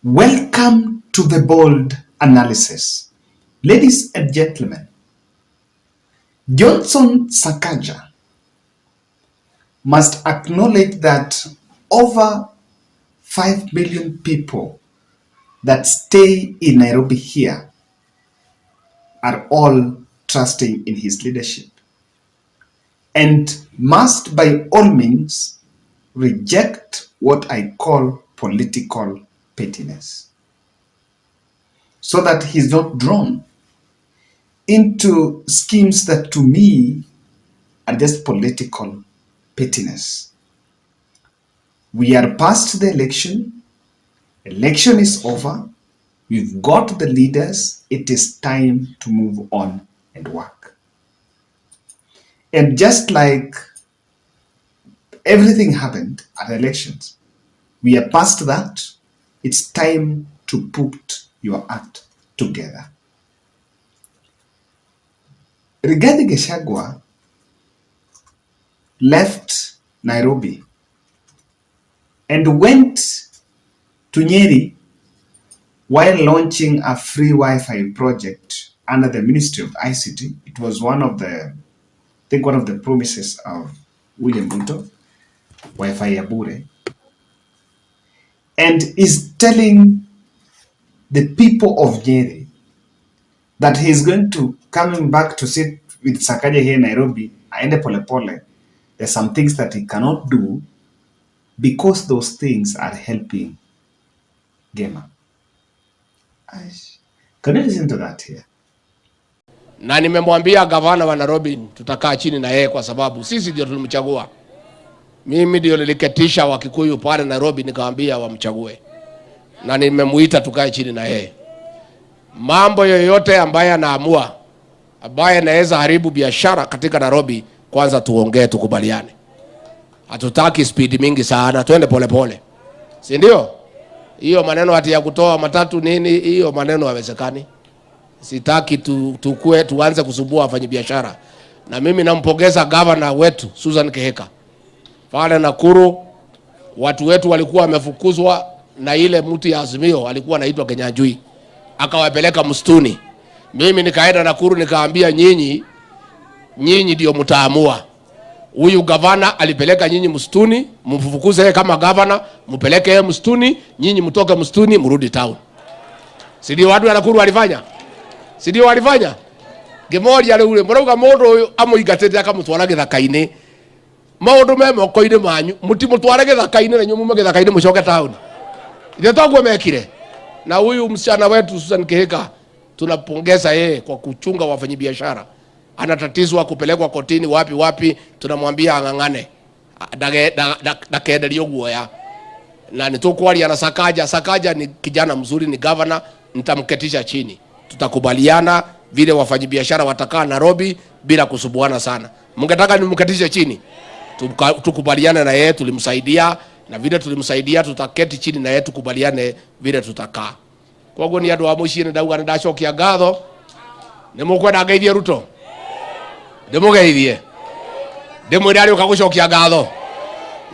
Welcome to the bold analysis. Ladies and gentlemen, Johnson Sakaja must acknowledge that over 5 million people that stay in Nairobi here are all trusting in his leadership and must by all means reject what I call political pettiness so that he's not drawn into schemes that to me are just political pettiness. We are past the election. Election is over. We've got the leaders. It is time to move on and work. And just like everything happened at elections, we are past that. It's time to put your act together. Rigathi Gachagua left Nairobi and went to Nyeri while launching a free Wi-Fi project under the Ministry of ICT. It was one of the promises of William Ruto, Wi-Fi ya bure, and is telling the people of Nyeri that he's going to coming back to sit with Sakaja here in Nairobi, aende pole pole. There's some things that he cannot do because those things are helping Gema. Can you listen to that here? Na nimemwambia gavana wa Nairobi tutakaa chini na yeye kwa sababu sisi ndio tulimchagua. Mimi ndio niliketisha Wakikuyu pale Nairobi nikamwambia wamchague. Na nimemuita tukae chini na yeye. Mambo yoyote ambaye anaamua ambaye anaweza haribu biashara katika Nairobi, kwanza tuongee tukubaliane. Hatutaki speed mingi sana, twende pole pole. Si ndio? Hiyo maneno ati ya kutoa matatu nini, hiyo maneno haiwezekani. Sitaki tuanze kusumbua wafanyabiashara. Na mimi nampongeza governor wetu Susan Keheka. Pale Nakuru watu wetu walikuwa wamefukuzwa na ile mtu ya Azimio alikuwa anaitwa Kenyanjui. Akawapeleka msituni. Mimi nikaenda Nakuru nikaambia nyinyi ndio mtaamua. Huyu gavana alipeleka nyinyi msituni, mfukuze yeye kama gavana, mpeleke yeye msituni, nyinyi mtoke msituni mrudi town. Si ndio watu wa Nakuru walifanya? Si ndio walifanya? Gemori yale ule murauga mundu uyu amuigatete akamutwara githaka-ini. Maundu me moko-ini manyu, mutimutware githaka-ini na nyumu githaka-ini mucoke town. Ndio twaguo mekire. Na huyu msichana wetu Susan Keheka tunapongeza yeye kwa kuchunga wafanyabiashara. Anatatizwa kupelekwa kotini wapi tunamwambia angangane ndakenderio guoya na nitokwaria na Sakaja ni kijana mzuri, ni governor, nitamketisha chini, tutakubaliana vile wafanyabiashara watakaa Nairobi bila kusubuana sana. Mungetaka nimketishe chini, tukubaliane na yeye, tulimsaidia na vile tulimsaidia tutaketi chini na yeye tukubaliane vile tutakaa. Kwa hiyo ni andu a muciĩ ndauga ndacokia ngatho nimukwenda ngeithie Ruto ndimugeithie ndimwire ari ukagucokia ngatho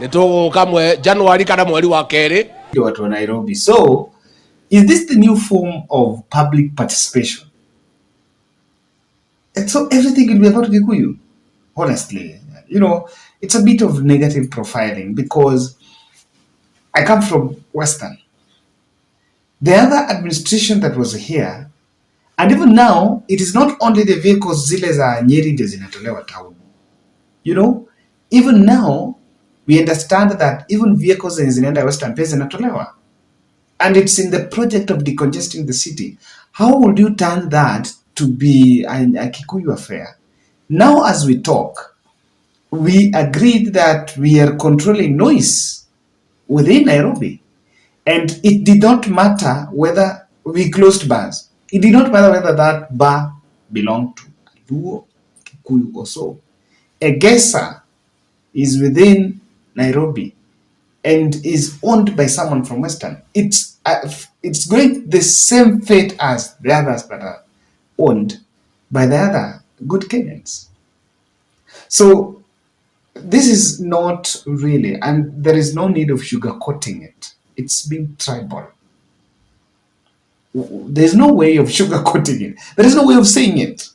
nituguka January kana mweri wa keri watu wa Nairobi. So is this the new form of public participation? And so everything will be about Gikuyu. Honestly, it's a bit of negative profiling because I come from Western. The other administration that was here, and even now, it is not only the vehicles zile za Nyeri ndio zinatolewa town. Even now, we understand that even vehicles zinaenda Western pia zinatolewa. And it's in the project of decongesting the city. How would you turn that to be a Kikuyu affair? Now as we talk, we agreed that we are controlling noise within Nairobi. And it did not matter whether we closed bars. It did not matter whether that bar belonged to Oduor, Kikuyu or so. Egesa is within Nairobi and is owned by someone from Western. It's going the same fate as the others that are owned by the other good Kenyans. So this is not really, and there is no need of sugarcoating it. It's being tribal. There's no way of sugarcoating it. There is no way of saying it.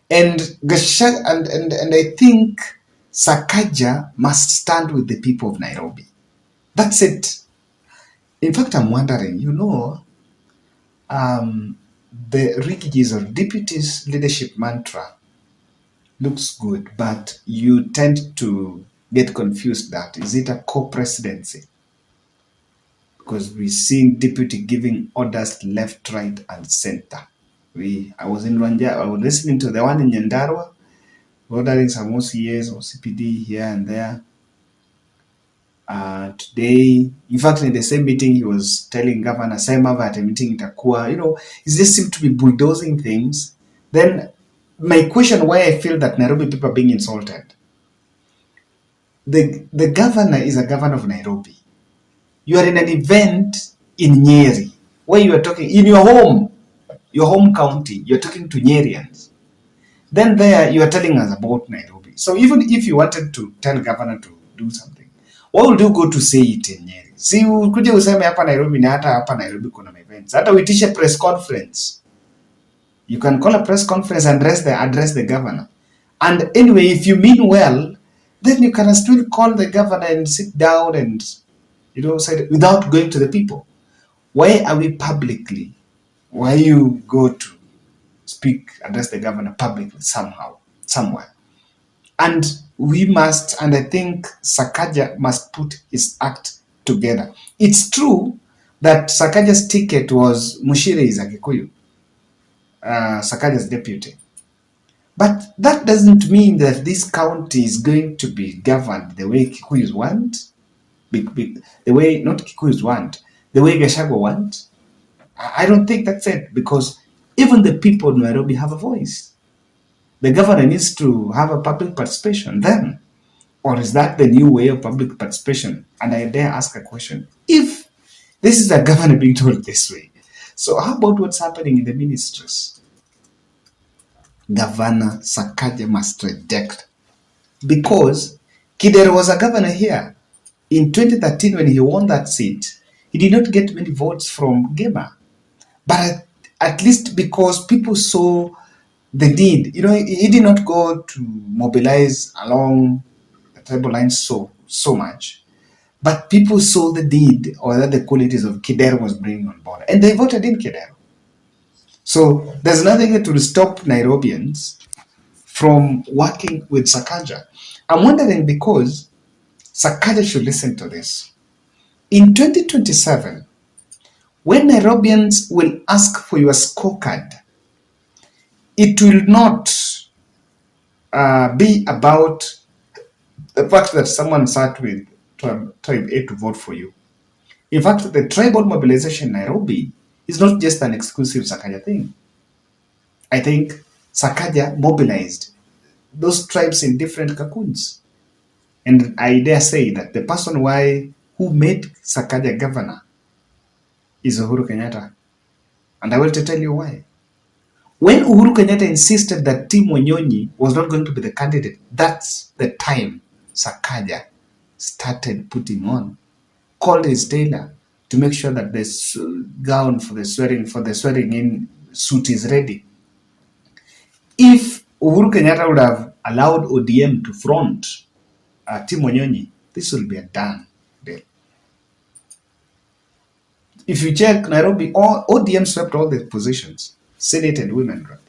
And and I think Sakaja must stand with the people of Nairobi. That's it. In fact, I'm wondering, the Rigathis or deputies leadership mantra looks good, but you tend to get confused that is it a co-presidency? Because we've seen deputy giving orders left, right, and center. I was in Rwanda, I was listening to the one in Nyandarua, ordering some OCS or CPD here and there. Today, in fact, in the same meeting, he was telling Governor Semava at a meeting in Takua, it just seemed to be bulldozing things. Then my question why I feel that Nairobi people are being insulted. The governor is a governor of Nairobi. You are in an event in Nyeri where you are talking in your home county, you're talking to Nyerians. Then there you are telling us about Nairobi. So even if you wanted to tell governor to do something, why would you go to say it in Nyeri? Si ukuje useme hapa Nairobi na hapa Nairobi kuna events. Hata uitishe press conference. You can call a press conference and address the governor. And anyway, if you mean well, then you can still call the governor and sit down and say without going to the people. Why are we publicly? Why you go to address the governor publicly somewhere? And we must, and I think Sakaja must put his act together. It's true that Sakaja's ticket was Mushire is a Kikuyu, Sakaja's deputy. But that doesn't mean that this county is going to be governed the way Kikuyus want, the way, not Kikuyus want, the way Gachagua want. I don't think that's it, because even the people in Nairobi have a voice. The governor needs to have a public participation then. Or is that the new way of public participation? And I dare ask a question. If this is a governor being told this way, so how about what's happening in the ministries? Governor Sakaja must reject. Because Kidero was a governor here. In 2013, when he won that seat, he did not get many votes from Gema. But at least because people saw the need, he did not go to mobilize along the tribal lines so much. But people saw the need or the qualities of Kidero was bringing on board. And they voted in Kidero. So there's nothing that will stop Nairobians from working with Sakaja. I'm wondering because Sakaja should listen to this. In 2027, when Nairobians will ask for your scorecard, it will not be about the fact that someone sat with tribe A to vote for you. In fact, the tribal mobilization in Nairobi is not just an exclusive Sakaja thing. I think Sakaja mobilized those tribes in different cocoons. And I dare say that the person who made Sakaja governor is Uhuru Kenyatta. And I will tell you why. When Uhuru Kenyatta insisted that Tim Wanyonyi was not going to be the candidate, that's the time Sakaja started putting on, called his tailor to make sure that the gown for the swearing in suit is ready. If Uhuru Kenyatta would have allowed ODM to front Tim Wanyonyi, this will be a done deal. If you check Nairobi, ODM swept all the positions, Senate and women rep.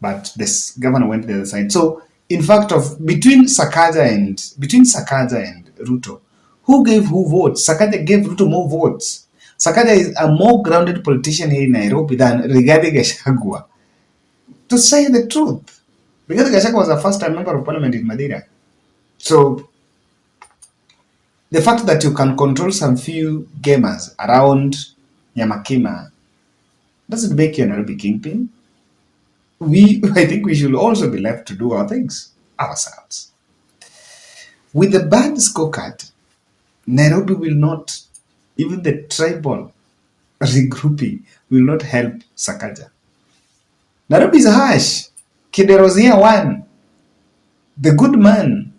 But this governor went the other side. So, in fact, between Sakaja and Ruto, who gave who votes? Sakaja gave Ruto more votes. Sakaja is a more grounded politician here in Nairobi than Rigathi Gachagua. To say the truth, Rigathi Gachagua was a first-time member of parliament in Madeira. So, the fact that you can control some few gamers around Nyamakima doesn't make you a Nairobi kingpin. I think we should also be left to do our things ourselves. With the bad scorecard, Nairobi will not, even the tribal regrouping will not help Sakaja. Nairobi is harsh. Kidero was here one. The good man,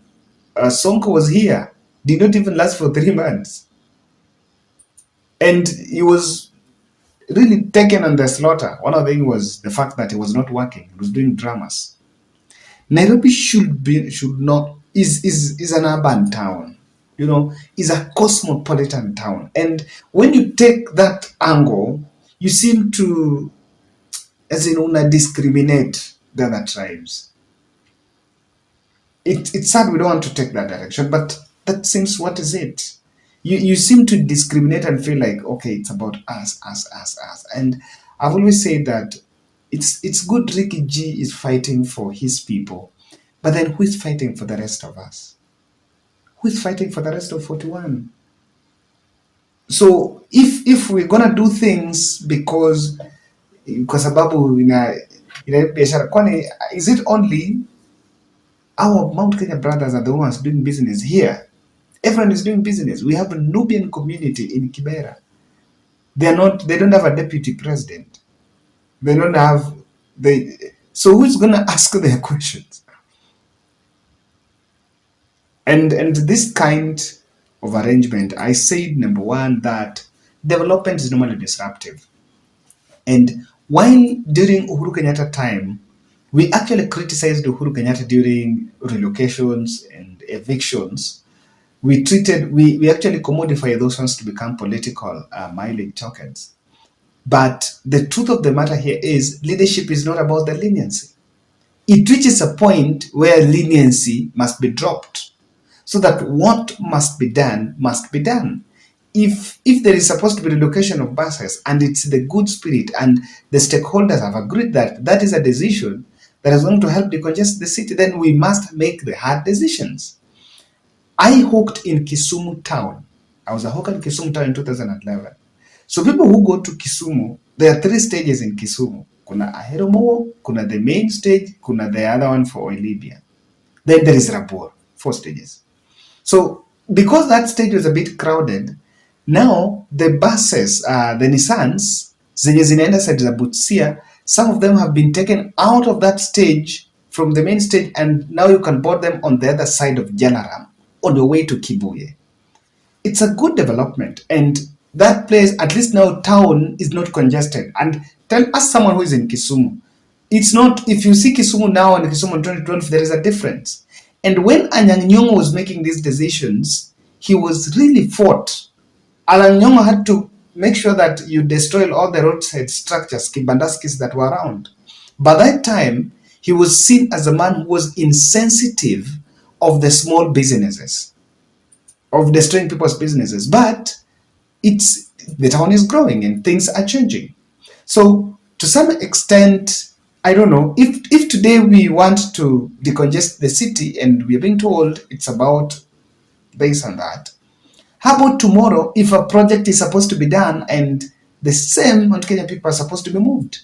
Sonko was here, did not even last for 3 months. And he was really taken on the slaughter. One of them was the fact that he was not working; he was doing dramas. Nairobi should not is an urban town, is a cosmopolitan town. And when you take that angle, you seem to, as in, una discriminate the other tribes. It's sad we don't want to take that direction, but that seems what is it. You seem to discriminate and feel like, okay, it's about us. And I've always said that it's good Ricky G is fighting for his people, but then who is fighting for the rest of us? Who is fighting for the rest of 41? So if we're gonna do things because kwa sababu ina biashara, kwani is it only our Mount Kenya brothers are the ones doing business here? Everyone is doing business. We have a Nubian community in Kibera. They don't have a deputy president. They don't have so who's gonna ask their questions? And this kind of arrangement, I said, number one, that development is normally disruptive. And while during Uhuru Kenyatta time, we actually criticized Uhuru Kenyatta during relocations and evictions, we actually commodify those ones to become political mileage tokens. But the truth of the matter here is leadership is not about the leniency. It reaches a point where leniency must be dropped, so that what must be done must be done. If there is supposed to be relocation of buses and it's the good spirit and the stakeholders have agreed that that is a decision that is going to help decongest the city, then we must make the hard decisions. I hawked in Kisumu town. I was a hawker in Kisumu town in 2011. So people who go to Kisumu, there are 3 stages in Kisumu. Kuna Ahero Mowo, kuna the main stage, kuna the other one for Oilibia. Then there is Rabor, 4 stages. So because that stage was a bit crowded, now the buses, the Nissans, zenye zinaenda side za Busia, some of them have been taken out of that stage from the main stage, and now you can board them on the other side of Jalaram on your way to Kibuye. It's a good development, and that place, at least now, town is not congested. And ask someone who is in Kisumu, it's not, if you see Kisumu now and Kisumu in 2012, there is a difference. And when Anyang' Nyong'o was making these decisions, he was really fought. Anyang' Nyong'o had to make sure that you destroy all the roadside structures, kibandaskis that were around. By that time, he was seen as a man who was insensitive of the small businesses, of destroying people's businesses. But the town is growing and things are changing. So to some extent, I don't know, if today we want to decongest the city and we are being told it's about this and that, how about tomorrow if a project is supposed to be done and the same Mount Kenya people are supposed to be moved?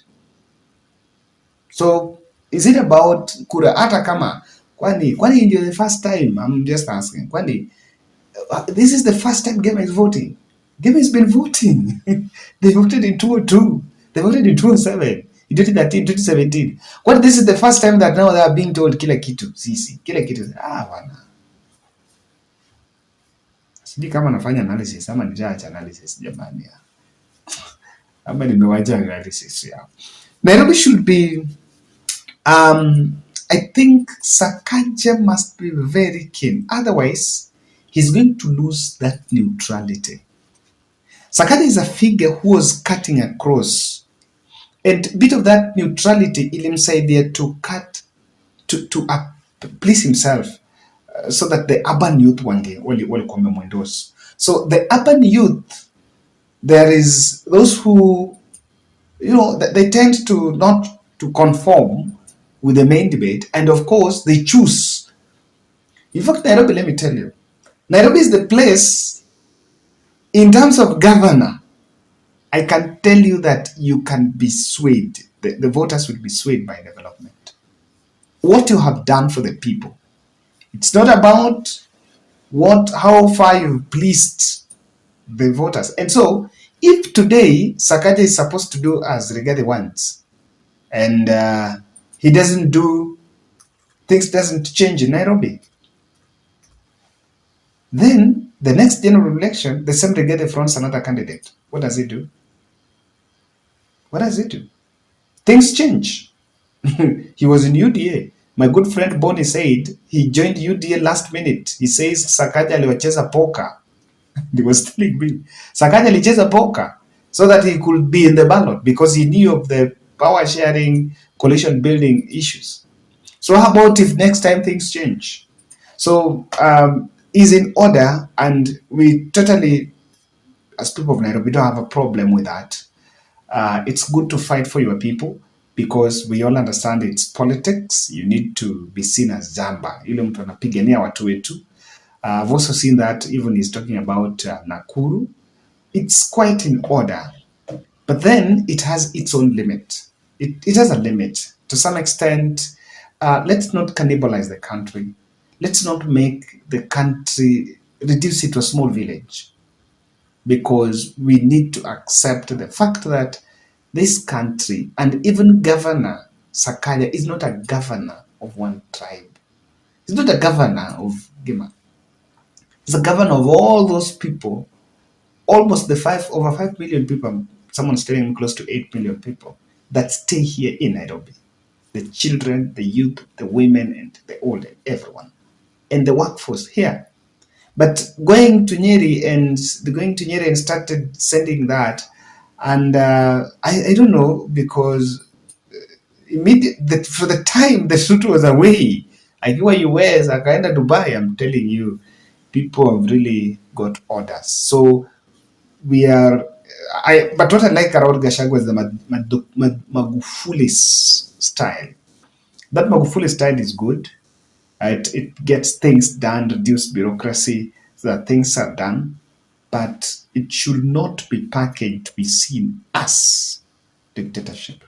So is it about kura? Hata kama kwani ndio the first time, I'm just asking, kwani this is the first time Gema is voting? Gema has been voting. They voted in 2002. They voted in 2007. In 2013, 2017. What, this is the first time that now they are being told kila kitu, sisi, kila kitu. Wana. Sijui kama nafanya analysis, ama nijaacha analysis jamani. Ama nimewacha analysis ya. Nairobi should be, I think Sakaja must be very keen. Otherwise, he's going to lose that neutrality. Sakaja is a figure who was cutting across. And a bit of that neutrality ilimsaidia to cut, to please himself, so that the urban youth wange walikuwa wamemwendorse. So the urban youth, there is those who, they tend to not to conform with the main debate, and of course they choose. In fact, Nairobi, let me tell you, Nairobi is the place, in terms of governor, I can tell you that you can be swayed. The voters will be swayed by development. What you have done for the people. It's not about how far you've pleased the voters. And so, if today Sakaja is supposed to do as Rigathi wants, and he doesn't do, things doesn't change in Nairobi, then the next general election, the same Rigathi fronts another candidate. What does he do? What does it do? Things change. He was in UDA. My good friend Bonnie said he joined UDA last minute. He says Sakaja aliwacheza poker. He was telling me Sakaja alicheza poker so that he could be in the ballot because he knew of the power sharing, coalition building issues. So how about if next time things change? So is in order, and we totally, as people of Nairobi, don't have a problem with that. It's good to fight for your people because we all understand it's politics. You need to be seen as jamba. Yule mtu anapigania watu wetu. I've also seen that even he's talking about Nakuru. It's quite in order, but then it has its own limit. It has a limit. To some extent, let's not cannibalize the country. Let's not make the country, reduce it to a small village, because we need to accept the fact that this country, and even Governor Sakaja, is not a governor of one tribe. He's not a governor of Gima. He's a governor of all those people, almost over 5 million people. Someone's telling me close to 8 million people that stay here in Nairobi. The children, the youth, the women, and the old, everyone. And the workforce here. But going to Nyeri and started sending that, and I don't know, because for the time the Ruto was away, akiwa US akaenda Dubai, I'm telling you, people have really got orders. So we are, but what I like around Gachagua is the Magufuli style. That Magufuli style is good. It gets things done, reduce bureaucracy, so that things are done, but it should not be packaged to be seen as dictatorship.